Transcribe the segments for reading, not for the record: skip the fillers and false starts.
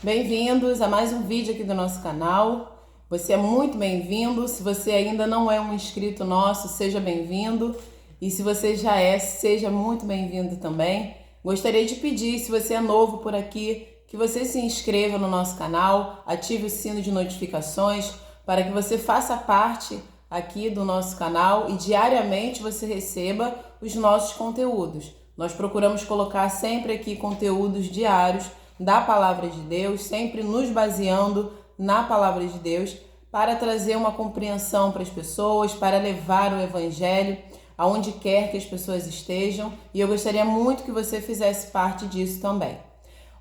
Bem-vindos a mais um vídeo aqui do nosso canal. Você é muito bem-vindo. Se você ainda não é um inscrito nosso, seja bem-vindo. E se você já é, seja muito bem-vindo também. Gostaria de pedir, se você é novo por aqui, que você se inscreva no nosso canal, ative o sino de notificações para que você faça parte aqui do nosso canal e diariamente você receba os nossos conteúdos. Nós procuramos colocar sempre aqui conteúdos diários da Palavra de Deus, sempre nos baseando na Palavra de Deus, para trazer uma compreensão para as pessoas, para levar o Evangelho aonde quer que as pessoas estejam, e eu gostaria muito que você fizesse parte disso também.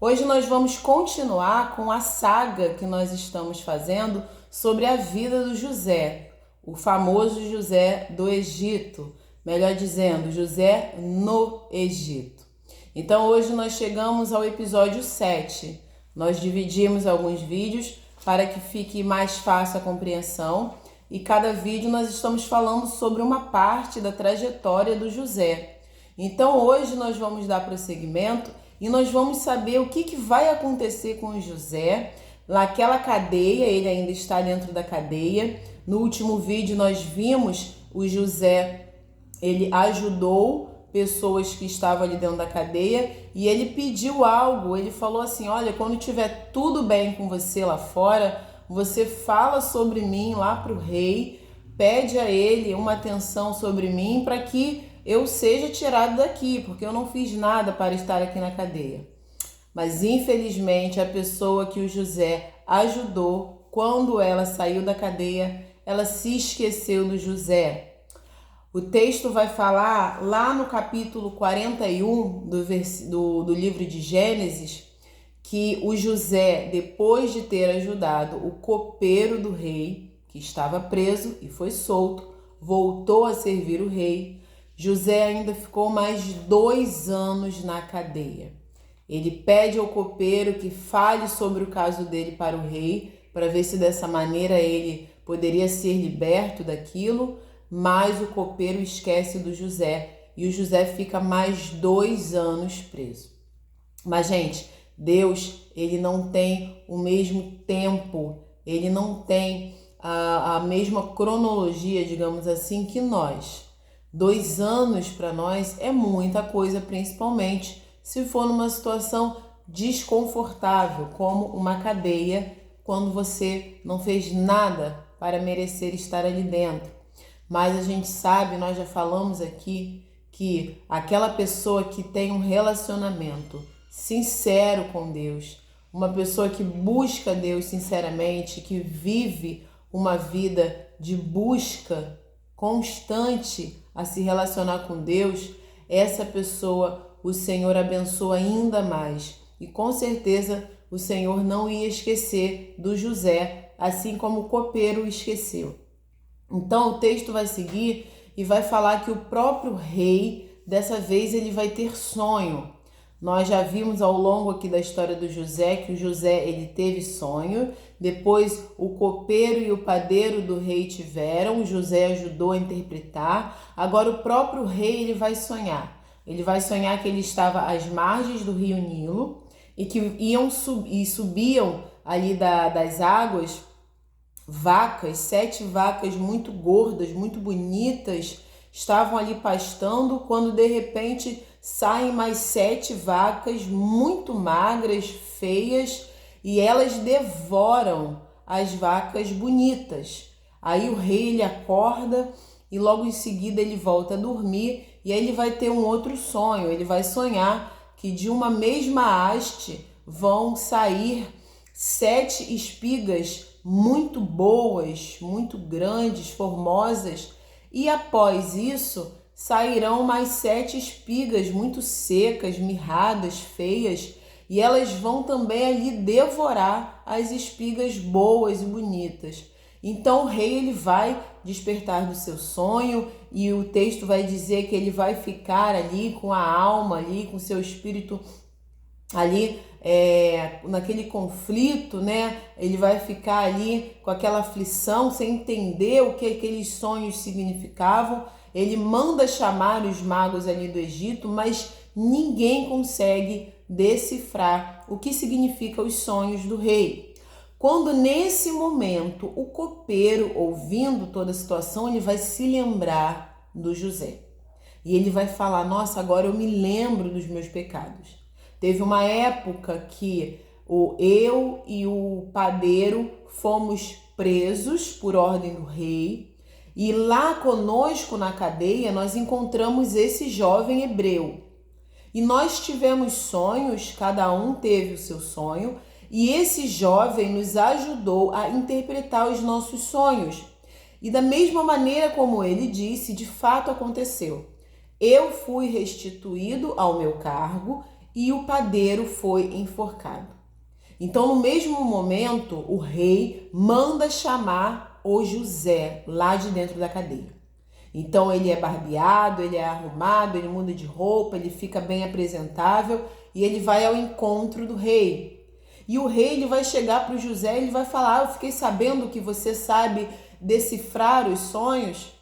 Hoje nós vamos continuar com a saga que nós estamos fazendo sobre a vida do José, o famoso José do Egito, melhor dizendo, José no Egito. Então hoje nós chegamos ao episódio 7. Nós dividimos alguns vídeos para que fique mais fácil a compreensão e cada vídeo nós estamos falando sobre uma parte da trajetória do José. Então hoje nós vamos dar prosseguimento e nós vamos saber o que vai acontecer com o José naquela cadeia. Ele ainda está dentro da cadeia. No último vídeo nós vimos o José, ele ajudou pessoas que estavam ali dentro da cadeia e ele pediu algo. Ele falou assim: olha, quando tiver tudo bem com você lá fora, você fala sobre mim lá para o rei, pede a ele uma atenção sobre mim para que eu seja tirado daqui, porque eu não fiz nada para estar aqui na cadeia. Mas infelizmente a pessoa que o José ajudou, quando ela saiu da cadeia, ela se esqueceu do José. O texto vai falar lá no capítulo 41 do livro de Gênesis, que o José, depois de ter ajudado o copeiro do rei, que estava preso e foi solto, voltou a servir o rei. José ainda ficou mais 2 anos na cadeia. Ele pede ao copeiro que fale sobre o caso dele para o rei, para ver se dessa maneira ele poderia ser liberto daquilo, mas o copeiro esquece do José e o José fica mais 2 anos preso. Mas, gente, Deus, ele não tem o mesmo tempo, ele não tem a mesma cronologia, digamos assim, que nós. 2 anos para nós é muita coisa, principalmente se for numa situação desconfortável, como uma cadeia, quando você não fez nada para merecer estar ali dentro. Mas a gente sabe, nós já falamos aqui, que aquela pessoa que tem um relacionamento sincero com Deus, uma pessoa que busca Deus sinceramente, que vive uma vida de busca constante a se relacionar com Deus, essa pessoa o Senhor abençoa ainda mais. E com certeza o Senhor não ia esquecer do José, assim como o copeiro esqueceu. Então o texto vai seguir e vai falar que o próprio rei, dessa vez, ele vai ter sonho. Nós já vimos ao longo aqui da história do José que o José, ele teve sonho, depois o copeiro e o padeiro do rei tiveram, o José ajudou a interpretar. Agora o próprio rei, ele vai sonhar. Ele vai sonhar que ele estava às margens do rio Nilo e que subiam ali das águas vacas, 7 vacas muito gordas, muito bonitas, estavam ali pastando, quando de repente saem mais 7 vacas muito magras, feias, e elas devoram as vacas bonitas. Aí o rei, ele acorda e logo em seguida ele volta a dormir e aí ele vai ter um outro sonho. Ele vai sonhar que de uma mesma haste vão sair 7 espigas muito boas, muito grandes, formosas, e após isso sairão mais 7 espigas muito secas, mirradas, feias, e elas vão também ali devorar as espigas boas e bonitas. Então o rei, ele vai despertar do seu sonho e o texto vai dizer que ele vai ficar ali com a alma, ali com o seu espírito ali naquele conflito, né? Ele vai ficar ali com aquela aflição, sem entender o que aqueles sonhos significavam. Ele manda chamar os magos ali do Egito, mas ninguém consegue decifrar o que significa os sonhos do rei. Quando nesse momento o copeiro, ouvindo toda a situação, ele vai se lembrar do José. E ele vai falar, nossa, agora eu me lembro dos meus pecados. Teve uma época que eu e o padeiro fomos presos por ordem do rei, e lá conosco na cadeia nós encontramos esse jovem hebreu. E nós tivemos sonhos, cada um teve o seu sonho, e esse jovem nos ajudou a interpretar os nossos sonhos. E da mesma maneira como ele disse, de fato aconteceu. Eu fui restituído ao meu cargo e o padeiro foi enforcado. Então, no mesmo momento, o rei manda chamar o José lá de dentro da cadeia. Então, ele é barbeado, ele é arrumado, ele muda de roupa, ele fica bem apresentável e ele vai ao encontro do rei. E o rei ele vai chegar para o José e ele vai falar, eu fiquei sabendo que você sabe decifrar os sonhos.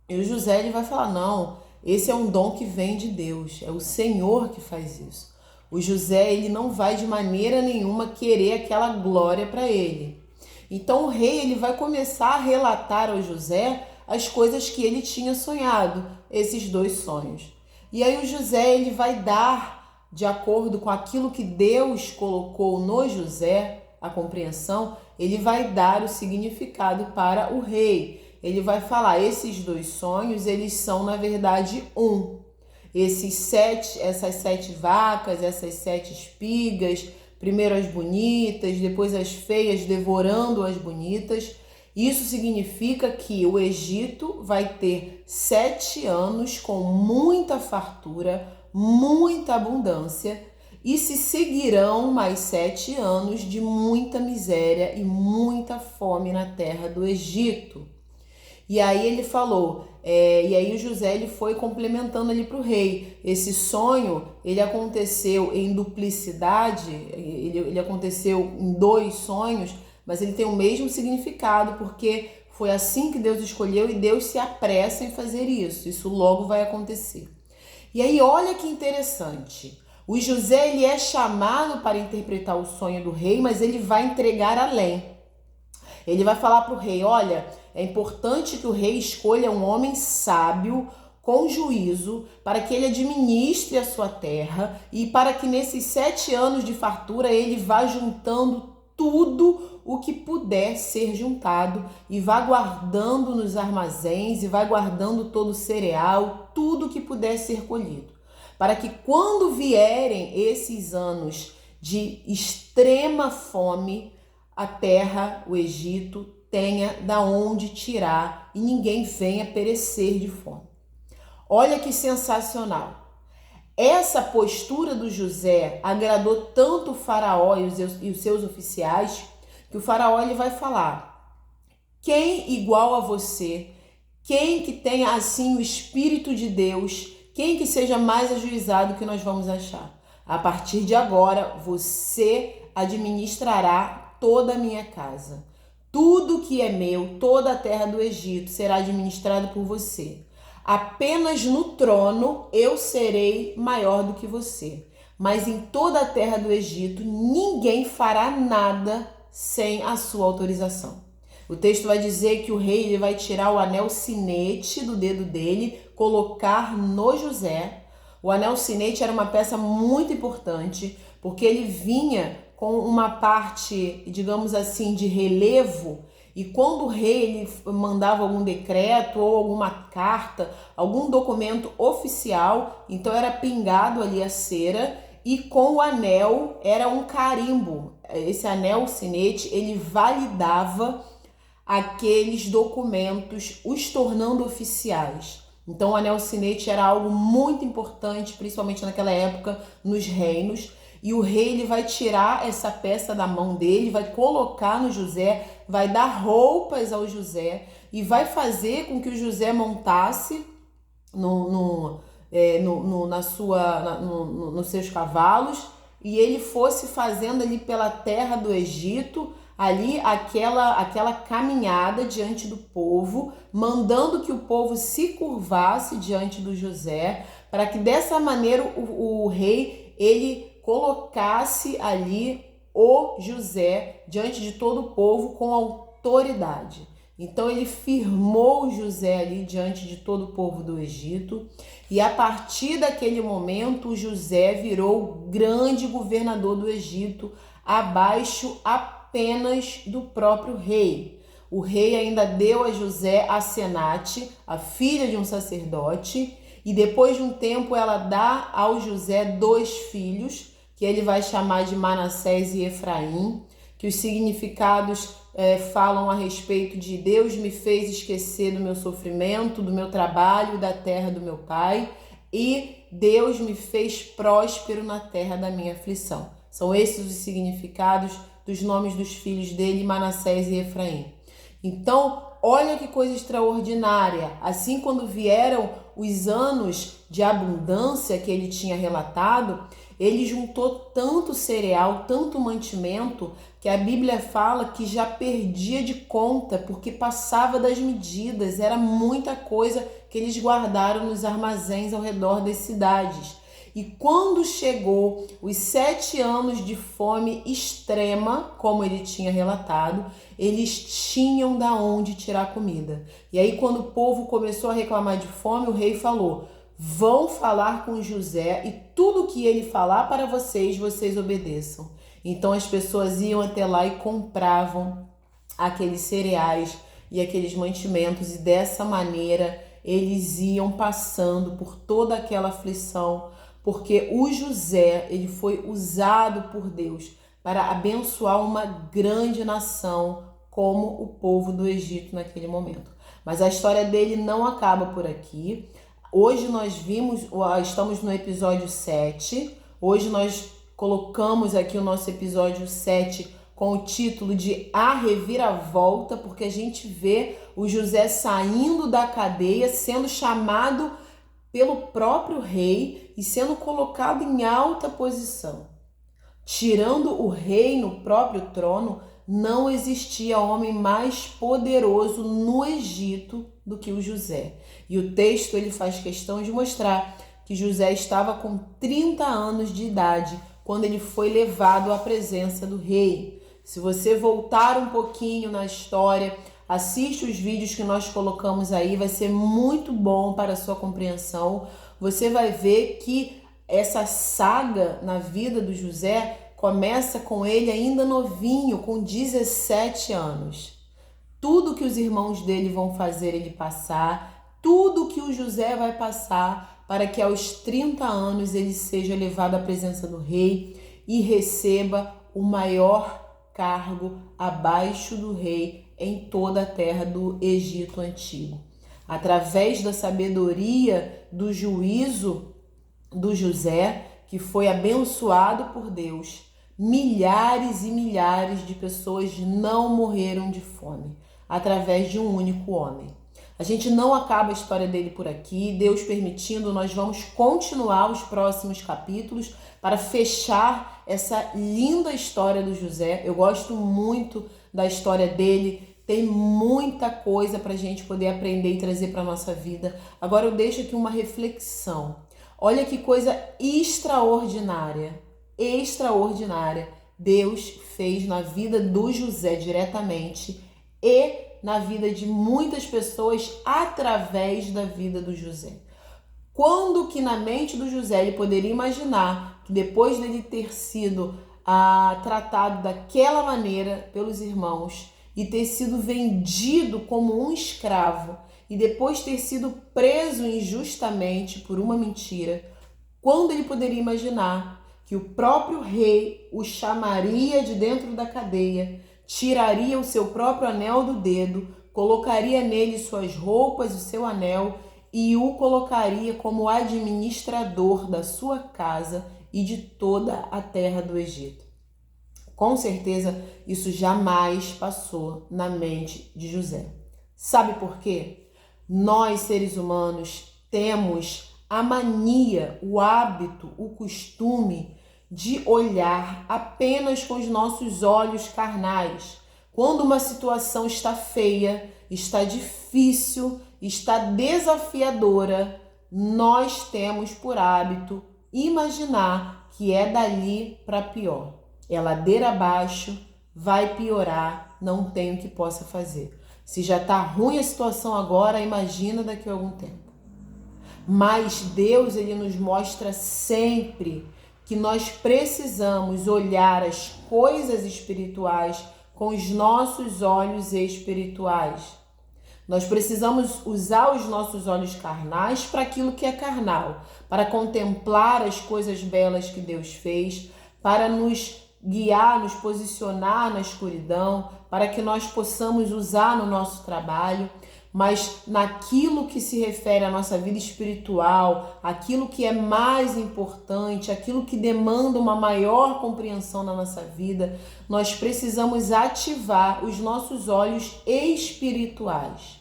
E o José ele vai falar, não, esse é um dom que vem de Deus, é o Senhor que faz isso. O José ele não vai de maneira nenhuma querer aquela glória para ele. Então o rei ele vai começar a relatar ao José as coisas que ele tinha sonhado, esses 2 sonhos. E aí o José ele vai dar, de acordo com aquilo que Deus colocou no José, a compreensão, ele vai dar o significado para o rei. Ele vai falar, esses 2 sonhos, eles são na verdade um. Essas 7 vacas, essas 7 espigas, primeiro as bonitas, depois as feias devorando as bonitas. Isso significa que o Egito vai ter 7 anos com muita fartura, muita abundância, e se seguirão mais 7 anos de muita miséria e muita fome na terra do Egito. E aí ele falou, e aí o José ele foi complementando ali para o rei. Esse sonho, ele aconteceu em duplicidade, ele aconteceu em 2 sonhos, mas ele tem o mesmo significado, porque foi assim que Deus escolheu e Deus se apressa em fazer isso. Isso logo vai acontecer. E aí olha que interessante. O José ele é chamado para interpretar o sonho do rei, mas ele vai entregar além. Ele vai falar para o rei, olha, é importante que o rei escolha um homem sábio, com juízo, para que ele administre a sua terra e para que nesses 7 anos de fartura ele vá juntando tudo o que puder ser juntado e vá guardando nos armazéns e vai guardando todo o cereal, tudo que puder ser colhido. Para que quando vierem esses anos de extrema fome, a terra, o Egito, tenha da onde tirar e ninguém venha perecer de fome. Olha que sensacional. Essa postura do José agradou tanto o faraó e os seus oficiais, que o faraó ele vai falar, quem igual a você, quem que tenha assim o Espírito de Deus, quem que seja mais ajuizado que nós vamos achar? A partir de agora, você administrará toda a minha casa. Tudo que é meu, toda a terra do Egito será administrada por você. Apenas no trono eu serei maior do que você. Mas em toda a terra do Egito ninguém fará nada sem a sua autorização. O texto vai dizer que o rei ele vai tirar o anel sinete do dedo dele, colocar no José. O anel sinete era uma peça muito importante, porque ele vinha com uma parte, digamos assim, de relevo, e quando o rei ele mandava algum decreto ou alguma carta, algum documento oficial, então era pingado ali a cera, e com o anel era um carimbo. Esse anel sinete, ele validava aqueles documentos, os tornando oficiais. Então o anel sinete era algo muito importante, principalmente naquela época, nos reinos. E o rei ele vai tirar essa peça da mão dele, vai colocar no José, vai dar roupas ao José e vai fazer com que o José montasse nos seus cavalos e ele fosse fazendo ali pela terra do Egito, ali aquela caminhada diante do povo, mandando que o povo se curvasse diante do José, para que dessa maneira o rei ele colocasse ali o José diante de todo o povo com autoridade. Então ele firmou José ali diante de todo o povo do Egito, e a partir daquele momento José virou grande governador do Egito, abaixo apenas do próprio rei. O rei ainda deu a José a Asenate, a filha de um sacerdote, e depois de um tempo ela dá ao José 2 filhos, que ele vai chamar de Manassés e Efraim, que os significados falam a respeito de Deus me fez esquecer do meu sofrimento, do meu trabalho, da terra do meu pai, e Deus me fez próspero na terra da minha aflição. São esses os significados dos nomes dos filhos dele, Manassés e Efraim. Então, olha que coisa extraordinária. Assim, quando vieram os anos de abundância que ele tinha relatado, ele juntou tanto cereal, tanto mantimento, que a Bíblia fala que já perdia de conta, porque passava das medidas. Era muita coisa que eles guardaram nos armazéns ao redor das cidades. E quando chegou os 7 anos de fome extrema, como ele tinha relatado, eles tinham da onde tirar comida. E aí, quando o povo começou a reclamar de fome, o rei falou: vão falar com José e tudo que ele falar para vocês, vocês obedeçam. Então as pessoas iam até lá e compravam aqueles cereais e aqueles mantimentos, e dessa maneira eles iam passando por toda aquela aflição, porque o José, ele foi usado por Deus para abençoar uma grande nação como o povo do Egito naquele momento. Mas a história dele não acaba por aqui. Hoje nós estamos no episódio 7. Hoje nós colocamos aqui o nosso episódio 7 com o título de A Reviravolta, porque a gente vê o José saindo da cadeia, sendo chamado pelo próprio rei e sendo colocado em alta posição. Tirando o rei no próprio trono, não existia homem mais poderoso no Egito do que o José. E o texto ele faz questão de mostrar que José estava com 30 anos de idade quando ele foi levado à presença do rei. Se você voltar um pouquinho na história, assiste os vídeos que nós colocamos aí, vai ser muito bom para a sua compreensão. Você vai ver que essa saga na vida do José começa com ele ainda novinho, com 17 anos. Tudo que os irmãos dele vão fazer ele passar, tudo que o José vai passar para que aos 30 anos ele seja levado à presença do rei e receba o maior cargo abaixo do rei em toda a terra do Egito antigo. Através da sabedoria do juízo do José, que foi abençoado por Deus, milhares e milhares de pessoas não morreram de fome, através de um único homem. A gente não acaba a história dele por aqui. Deus permitindo, nós vamos continuar os próximos capítulos para fechar essa linda história do José. Eu gosto muito da história dele. Tem muita coisa para a gente poder aprender e trazer para a nossa vida. Agora eu deixo aqui uma reflexão. Olha que coisa extraordinária, extraordinária Deus fez na vida do José diretamente e na vida de muitas pessoas através da vida do José. Quando que na mente do José ele poderia imaginar que depois dele ter sido tratado daquela maneira pelos irmãos e ter sido vendido como um escravo e depois ter sido preso injustamente por uma mentira, quando ele poderia imaginar que o próprio rei o chamaria de dentro da cadeia, tiraria o seu próprio anel do dedo, colocaria nele suas roupas, o seu anel e o colocaria como administrador da sua casa e de toda a terra do Egito. Com certeza, isso jamais passou na mente de José. Sabe por quê? Nós, seres humanos, temos a mania, o hábito, o costume de olhar apenas com os nossos olhos carnais. Quando uma situação está feia, está difícil, está desafiadora, nós temos por hábito imaginar que é dali para pior. É ladeira abaixo, vai piorar, não tem o que possa fazer. Se já está ruim a situação agora, imagina daqui a algum tempo. Mas Deus, ele nos mostra sempre que nós precisamos olhar as coisas espirituais com os nossos olhos espirituais. Nós precisamos usar os nossos olhos carnais para aquilo que é carnal, para contemplar as coisas belas que Deus fez, para nos guiar, nos posicionar na escuridão, para que nós possamos usar no nosso trabalho, mas naquilo que se refere à nossa vida espiritual, aquilo que é mais importante, aquilo que demanda uma maior compreensão na nossa vida, nós precisamos ativar os nossos olhos espirituais.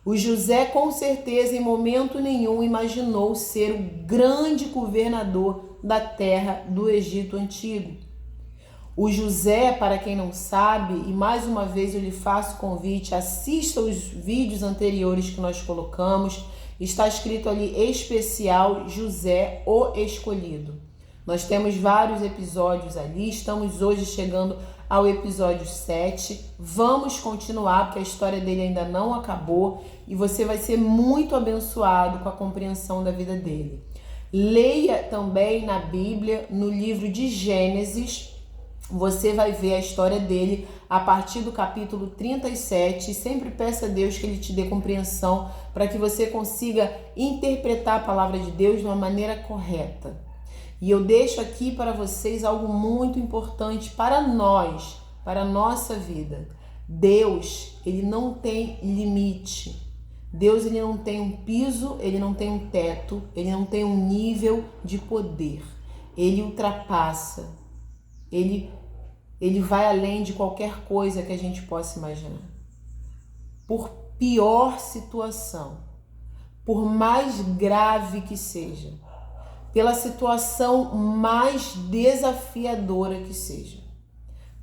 O José, com certeza, em momento nenhum imaginou ser o grande governador da terra do Egito Antigo. O José, para quem não sabe, e mais uma vez eu lhe faço convite, assista os vídeos anteriores que nós colocamos, está escrito ali especial José, o Escolhido. Nós temos vários episódios ali, estamos hoje chegando ao episódio 7. Vamos continuar, porque a história dele ainda não acabou e você vai ser muito abençoado com a compreensão da vida dele. Leia também na Bíblia, no livro de Gênesis, você vai ver a história dele a partir do capítulo 37 e sempre peça a Deus que ele te dê compreensão para que você consiga interpretar a palavra de Deus de uma maneira correta. E eu deixo aqui para vocês algo muito importante para nós, para a nossa vida. Deus, ele não tem limite. Deus, ele não tem um piso, ele não tem um teto, ele não tem um nível de poder. Ele ultrapassa, ele vai além de qualquer coisa que a gente possa imaginar. Por pior situação, por mais grave que seja, pela situação mais desafiadora que seja,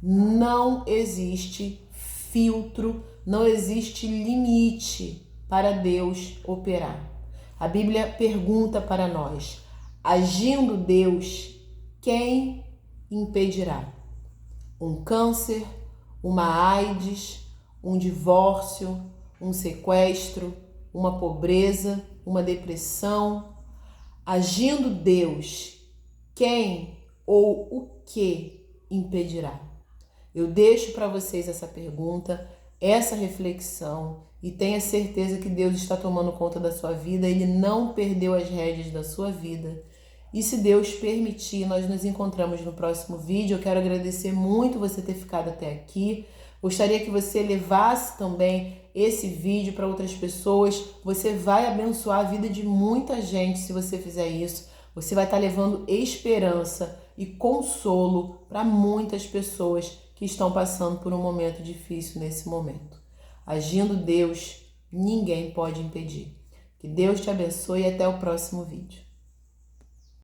não existe filtro, não existe limite para Deus operar. A Bíblia pergunta para nós: agindo Deus, quem impedirá? Um câncer, uma AIDS, um divórcio, um sequestro, uma pobreza, uma depressão. Agindo Deus, quem ou o que impedirá? Eu deixo para vocês essa pergunta, essa reflexão e tenha certeza que Deus está tomando conta da sua vida, Ele não perdeu as rédeas da sua vida. E se Deus permitir, nós nos encontramos no próximo vídeo. Eu quero agradecer muito você ter ficado até aqui. Gostaria que você levasse também esse vídeo para outras pessoas. Você vai abençoar a vida de muita gente se você fizer isso. Você vai estar levando esperança e consolo para muitas pessoas que estão passando por um momento difícil nesse momento. Agindo Deus, ninguém pode impedir. Que Deus te abençoe e até o próximo vídeo.